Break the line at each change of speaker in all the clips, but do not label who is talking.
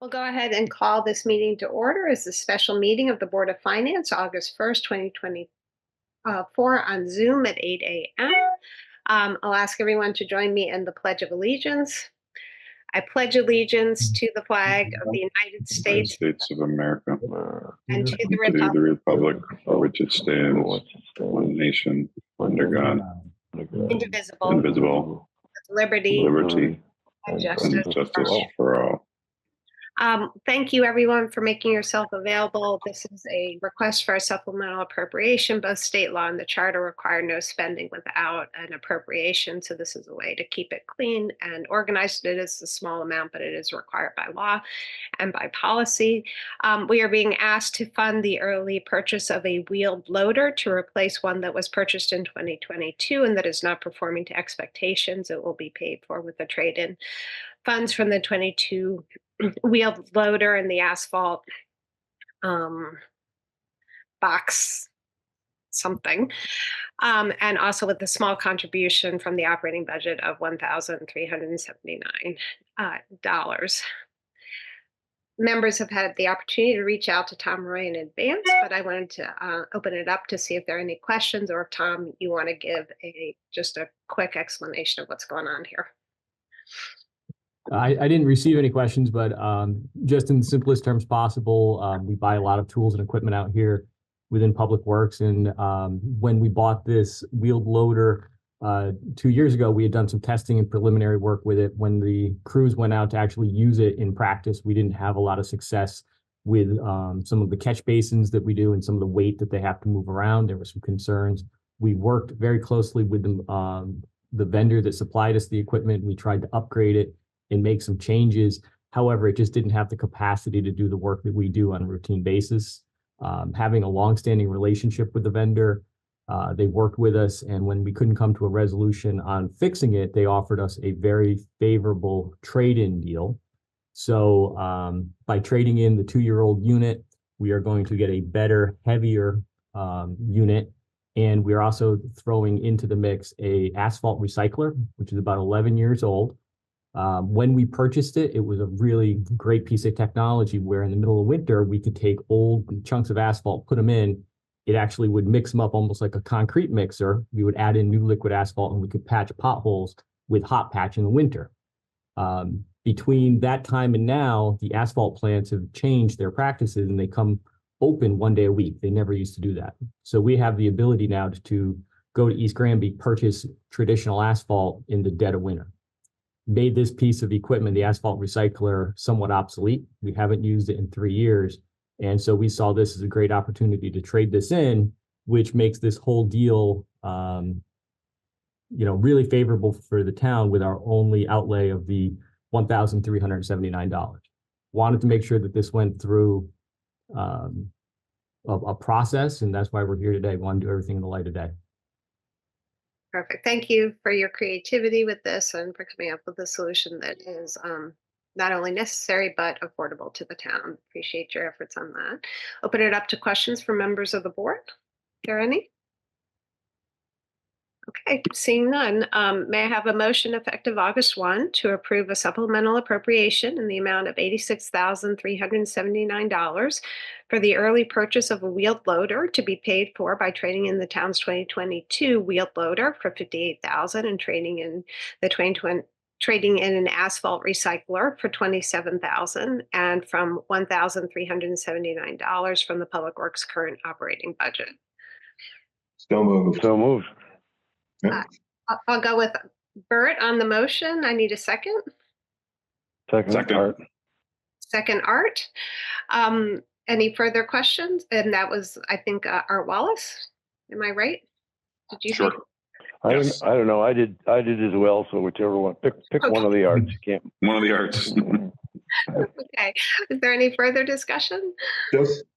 We'll go ahead and call this meeting to order as the special meeting of the Board of Finance, August 1st, 2024 on Zoom at 8 a.m. I'll ask everyone to join me in the Pledge of Allegiance. I pledge allegiance to the flag of the United
United
States
States of America,
and to the
to the
republic,
republic for which it stands, one nation, under God,
indivisible,
indivisible,
with liberty
liberty,
and
and
justice.
justice for all.
Thank you, everyone, for making yourself available. This is a request for a supplemental appropriation. Both state law and the charter require no spending without an appropriation. So this is a way to keep it clean and organized. It is a small amount, but it is required by law and by policy. We are being asked to fund the early purchase of a wheeled loader to replace one that was purchased in 2022 and that is not performing to expectations. It will be paid for with the trade-in funds from the 22 wheeled loader and the asphalt box something, and also with the small contribution from the operating budget of $1,379. Members have had the opportunity to reach out to Tom Roy in advance, but I wanted to open it up to see if there are any questions, or if Tom, you want to give just a quick explanation of what's going on here.
I didn't receive any questions, but just in the simplest terms possible, we buy a lot of tools and equipment out here within Public Works. And when we bought this wheeled loader 2 years ago, we had done some testing and preliminary work with it. When the crews went out to actually use it in practice, we didn't have a lot of success with some of the catch basins that we do and some of the weight that they have to move around. There were some concerns. We worked very closely with the vendor that supplied us the equipment. We tried to upgrade it and make some changes. However, it just didn't have the capacity to do the work that we do on a routine basis. Having a longstanding relationship with the vendor, they worked with us, and when we couldn't come to a resolution on fixing it, they offered us a very favorable trade-in deal. So by trading in the 2-year-old unit, we are going to get a better, heavier unit. And we're also throwing into the mix a asphalt recycler, which is about 11 years old. When we purchased it, it was a really great piece of technology where in the middle of winter, we could take old chunks of asphalt, put them in. It actually would mix them up almost like a concrete mixer. We would add in new liquid asphalt and we could patch potholes with hot patch in the winter. Between that time and now, the asphalt plants have changed their practices and they come open 1 day a week. They never used to do that. So we have the ability now to go to East Granby, purchase traditional asphalt in the dead of winter. Made this piece of equipment, the asphalt recycler, somewhat obsolete. We haven't used it in 3 years. And so we saw this as a great opportunity to trade this in, which makes this whole deal, really favorable for the town with our only outlay of the $1,379. Wanted to make sure that this went through a process, and that's why we're here today. We want to do everything in the light of day.
Perfect. Thank you for your creativity with this and for coming up with a solution that is not only necessary, but affordable to the town. Appreciate your efforts on that. Open it up to questions from members of the board. Are there any? Okay, seeing none, may I have a motion effective August 1 to approve a supplemental appropriation in the amount of $86,379 for the early purchase of a wheeled loader to be paid for by trading in the town's 2022 wheeled loader for $58,000 and trading in an asphalt recycler for $27,000 and from $1,379 from the Public Works current operating budget.
So moved. So moved.
I'll go with Bert on the motion. I need a second.
Second. Art.
Second, Art. Any further questions? And that was, I think, Art Wallace. Am I right? Did you?
Sure.
Yes.
I don't know. I did as well. So whichever one, pick
Okay.
one of the arts. You can't.
One of the arts.
Okay. Is there any further discussion?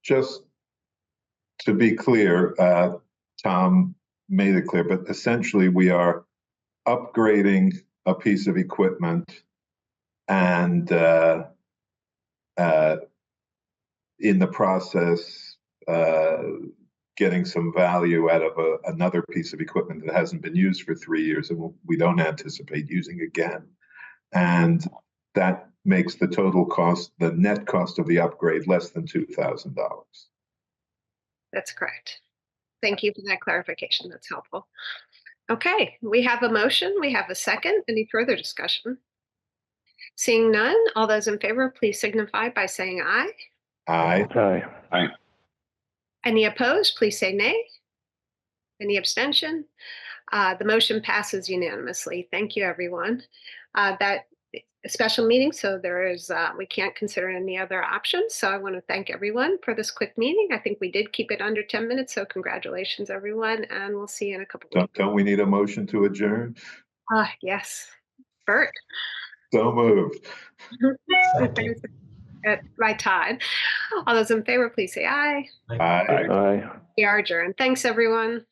Just to be clear, Tom made it clear, but essentially we are upgrading a piece of equipment and in the process getting some value out of another piece of equipment that hasn't been used for 3 years and we don't anticipate using again. And that makes the total cost, the net cost of the upgrade less than $2,000.
That's correct. Thank you for that clarification. That's helpful. Okay, we have a motion. We have a second. Any further discussion? Seeing none, all those in favor, please signify by saying aye.
Aye.
Aye.
Any opposed, please say nay. Any abstention? The motion passes unanimously. Thank you, everyone. That a special meeting, so there is we can't consider any other options. So I want to thank everyone for this quick meeting. I think we did keep it under 10 minutes, so congratulations, everyone, and we'll see you in a couple of weeks.
Don't we need a motion to adjourn?
Yes, Bert.
So moved.
At my time. All those in favor, please say aye.
Aye.
Aye.
We are adjourned. Thanks, everyone.